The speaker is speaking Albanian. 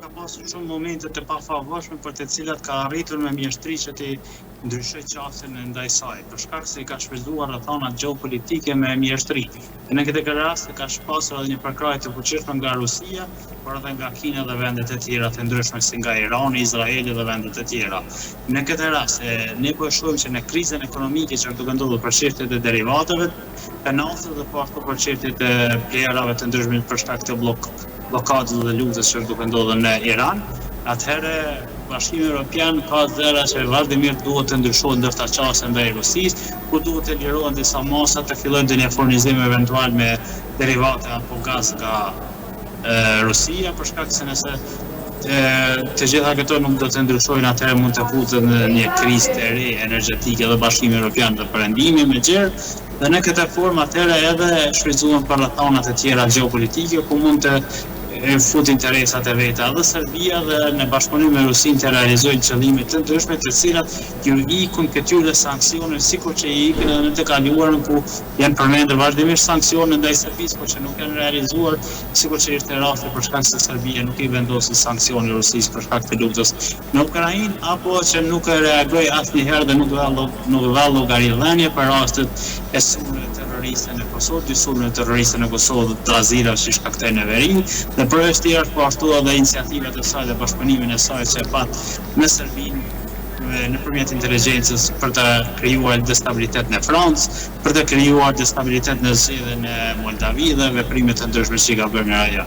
ka pasur shumë momente të pafavorshme për të cilat ka arritur me mjeshtri që ti ndryshoj qasjen e ndaj saj, për shkak se i ka shfrytzuar rrethana gjeopolitike me mjeshtri. E në këtë rast ka pasur edhe një përkrahje të fuqishme nga Rusia, por edhe nga Kina dhe vendet e tjera të ndryshme si nga Irani, Izraeli dhe vendet e tjera. Në këtë rast, ne po e shohim që në krizën ekonomike që duke ndodhur për çështjet e derivateve, penalset dhe po ashtu për çështjet e plerave të ndryshme për shkak të blokadës dhe luftës që duke ndodhur në Iran, atëherë Bashkimi Evropian ka zëra që vazhdimisht duhet të ndryshojë ndërta qasja ndaj Rusisë, ku duhet të lirohen disa masa të fillojnë të një furnizim eventual me derivate apo gaz nga Rusia, për shkak se nëse të gjitha këto nuk do të ndryshojnë, atëherë mund të futet në një krizë të re energjetike dhe Bashkimi Evropian dhe perëndimi me gjerë, dhe në këtë formë atëherë edhe shfrytëzohen për rrethana të tjera gjeopolitike ku mund të fut interesat e veta dhe Serbia dhe në bashkëpunim me Rusinë të realizojnë qëllime të ndryshme të cilat ju ikun këtyre sanksione sikur që i ikën edhe në të kaluarën ku janë përmendur vazhdimisht sanksione ndaj Serbisë, por që nuk janë realizuar sikur që ishte rasti për shkak se Serbia nuk i vendosi sanksione Rusisë për shkak të luftës në Ukrainë, apo që nuk reagoi asnjëherë dhe nuk dha llogaridhënie për rastet e sulmeve terroriste në Kosovë, dy sulme terroriste në Kosovë të Azira që shkaktojnë në veri, dhe përveç tjerë po ashtu edhe iniciativat e saj dhe bashkëpunimin e saj që e pat në Serbinë nëpërmjet inteligjencës për të krijuar destabilitet në Francë, për të krijuar destabilitet në zgjedhjen e Moldavi dhe veprimet të ndryshme që ka bërë nga ajo.